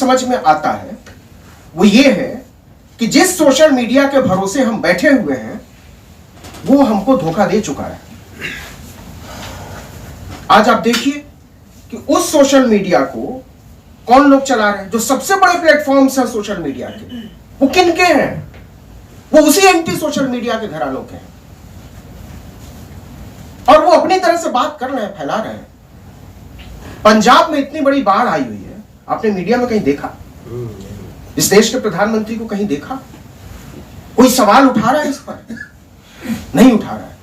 समझ में आता है वो ये है कि जिस सोशल मीडिया के भरोसे हम बैठे हुए हैं वो हमको धोखा दे चुका है। आज आप देखिए कि उस सोशल मीडिया को कौन लोग चला रहे हैं। जो सबसे बड़े प्लेटफॉर्म्स हैं सोशल मीडिया के, वो किन के हैं? वो उसी एंटी सोशल मीडिया के घरानों के हैं, और वो अपनी तरह से बात कर रहे हैं, फैला रहे हैं। पंजाब में इतनी बड़ी बाढ़ आई हुई है, आपने मीडिया में कहीं देखा? इस देश के प्रधानमंत्री को कहीं देखा? कोई सवाल उठा रहा है इस पर? नहीं उठा रहा है।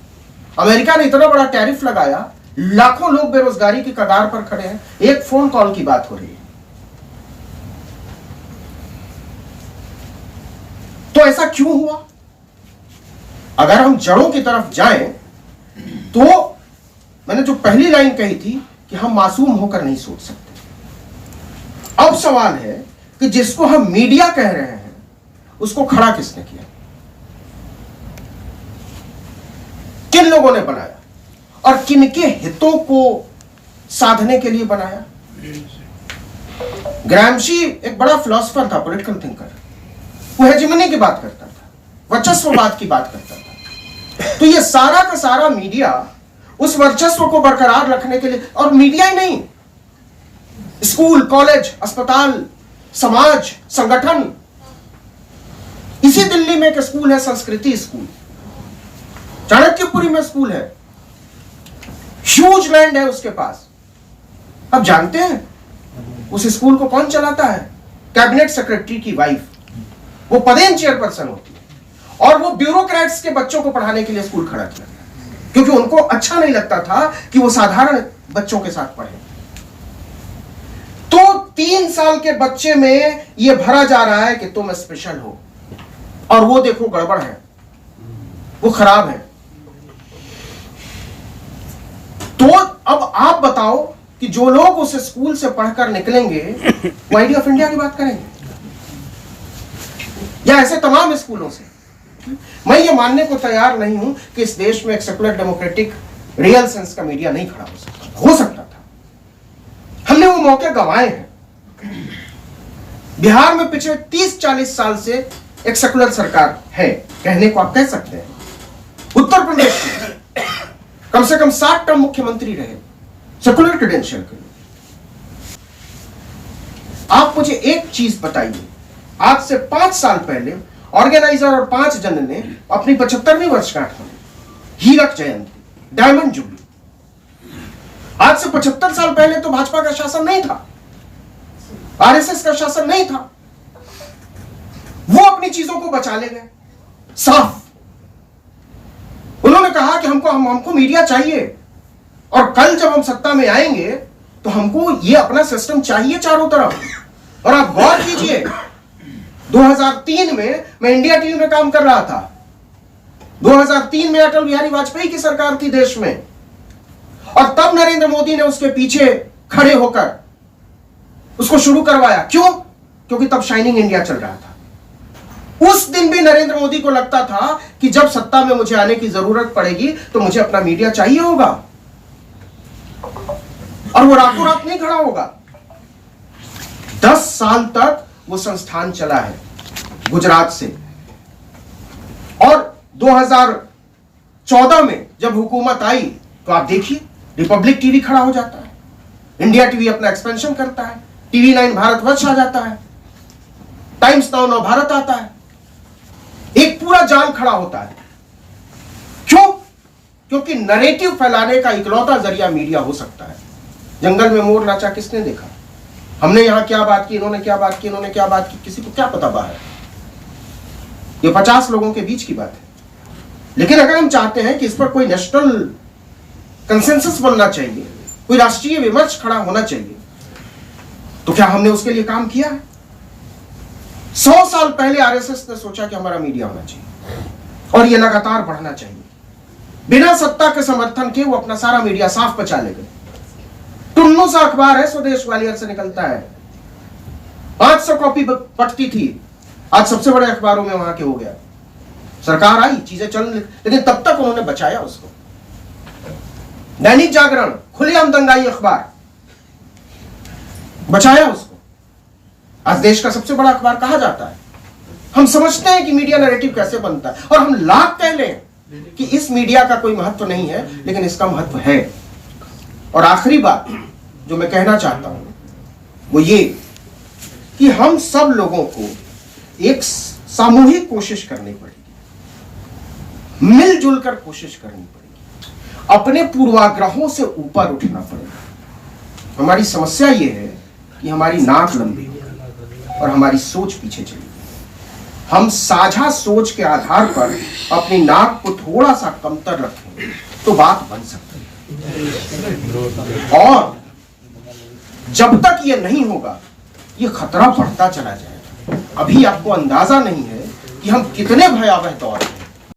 अमेरिका ने इतना बड़ा टैरिफ लगाया, लाखों लोग बेरोजगारी की कगार पर खड़े हैं, एक फोन कॉल की बात हो रही है। तो ऐसा क्यों हुआ? अगर हम जड़ों की तरफ जाएं तो मैंने जो पहली लाइन कही थी कि हम मासूम होकर नहीं सोच सकते। अब सवाल है कि जिसको हम मीडिया कह रहे हैं उसको खड़ा किसने किया? किन लोगों ने बनाया और किनके हितों को साधने के लिए बनाया? ग्रामशी एक बड़ा फिलोसोफर था, पॉलिटिकल थिंकर। वो हेजेमनी की बात करता था, वर्चस्ववाद की बात करता था। तो ये सारा का सारा मीडिया उस वर्चस्व को बरकरार रखने के लिए, और मीडिया ही नहीं, स्कूल, कॉलेज, अस्पताल, समाज, संगठन। इसी दिल्ली में एक स्कूल है, संस्कृति स्कूल, चाणक्यपुरी में स्कूल है, ह्यूज लैंड है उसके पास। अब जानते हैं उस स्कूल को कौन चलाता है? कैबिनेट सेक्रेटरी की वाइफ। वो पदेन चेयरपर्सन होती है, और वो ब्यूरोक्रेट्स के बच्चों को पढ़ाने के लिए स्कूल खड़ा किया, क्योंकि उनको अच्छा नहीं लगता था कि वो साधारण बच्चों के साथ पढ़े। तो 3 साल के बच्चे में ये भरा जा रहा है कि तुम स्पेशल हो, और वो देखो गड़बड़ है, वो खराब है। तो अब आप बताओ कि जो लोग उस स्कूल से पढ़कर निकलेंगे वो आइडिया ऑफ इंडिया की बात करेंगे, या ऐसे तमाम स्कूलों से? मैं ये मानने को तैयार नहीं हूं कि इस देश में एक सेकुलर डेमोक्रेटिक रियल सेंस का मीडिया नहीं खड़ा हो सकता था। हमने वो मौके गंवाए हैं। बिहार में पिछले 30-40 साल से एक सेकुलर सरकार है, कहने को आप कह सकते हैं। उत्तर प्रदेश में कम से कम 7 टर्म मुख्यमंत्री रहे सेकुलर क्रेडेंशियल के लिए। आप मुझे एक चीज बताइए, आज से 5 साल पहले ऑर्गेनाइजर और 5 जन ने अपनी 75वीं वर्षगांठ मनाई, हीरक जयंती, डायमंड जुबली। आज से 75 साल पहले तो भाजपा का शासन नहीं था, आरएसएस का शासन नहीं था। वो अपनी चीजों को बचा ले गए साफ। उन्होंने कहा कि हमको मीडिया चाहिए, और कल जब हम सत्ता में आएंगे तो हमको ये अपना सिस्टम चाहिए चारों तरफ। और आप गौर कीजिए, 2003 में मैं इंडिया टीवी में काम कर रहा था। 2003 में अटल बिहारी वाजपेयी की सरकार थी देश में, और तब नरेंद्र मोदी ने उसके पीछे खड़े होकर उसको शुरू करवाया। क्यों? क्योंकि तब शाइनिंग इंडिया चल रहा था। उस दिन भी नरेंद्र मोदी को लगता था कि जब सत्ता में मुझे आने की जरूरत पड़ेगी तो मुझे अपना मीडिया चाहिए होगा, और वो रातों रात नहीं खड़ा होगा। 10 साल तक वो संस्थान चला है गुजरात से, और 2014 में जब हुकूमत आई तो आप देखिए रिपब्लिक टीवी खड़ा हो जाता है, इंडिया टीवी अपना एक्सपेंशन करता है, टीवी 9 भारतवर्ष आ जाता है, टाइम्स नाउ नव भारत आता है, एक पूरा जाल खड़ा होता है। क्यों? क्योंकि नैरेटिव फैलाने का इकलौता जरिया मीडिया हो सकता है। जंगल में मोर नाचा किसने देखा? हमने यहां क्या बात की, इन्होंने क्या बात की, इन्होंने क्या बात की, किसी को क्या पता बाहर? ये 50 लोगों के बीच की बात है। लेकिन अगर हम चाहते हैं कि इस पर कोई नेशनल कंसेंसस बनना चाहिए, कोई राष्ट्रीय विमर्श खड़ा होना चाहिए, तो क्या हमने उसके लिए काम किया है? 100 साल पहले आरएसएस ने सोचा कि हमारा मीडिया होना चाहिए और यह लगातार बढ़ना चाहिए। बिना सत्ता के समर्थन के वो अपना सारा मीडिया साफ बचा ले गए। टुन्नू सा अखबार है, स्वदेश ग्वालियर से निकलता है, 500 कॉपी पटती थी, आज सबसे बड़े अखबारों में वहां के हो गया। सरकार आई, चीजें चल, लेकिन तब तक उन्होंने बचाया उसको। दैनिक जागरण खुलेआम दंगाई अखबार, बचाया उसको। आज देश का सबसे बड़ा अखबार कहा जाता है। हम समझते हैं कि मीडिया नैरेटिव कैसे बनता है, और हम लाख कह लें कि इस मीडिया का कोई महत्व नहीं है, लेकिन इसका महत्व है। और आखिरी बात जो मैं कहना चाहता हूं वो ये कि हम सब लोगों को एक सामूहिक कोशिश करनी पड़ेगी, मिलजुल कर कोशिश करनी पड़ेगी, अपने पूर्वाग्रहों से ऊपर उठना पड़ेगा। हमारी समस्या ये है कि हमारी नाक लंबी हो और हमारी सोच पीछे चली। हम साझा सोच के आधार पर अपनी नाक को थोड़ा सा कमतर रखें तो बात बन सकती है। और जब तक ये नहीं होगा, ये खतरा बढ़ता चला जाएगा। अभी आपको अंदाजा नहीं है कि हम कितने भयावह दौर में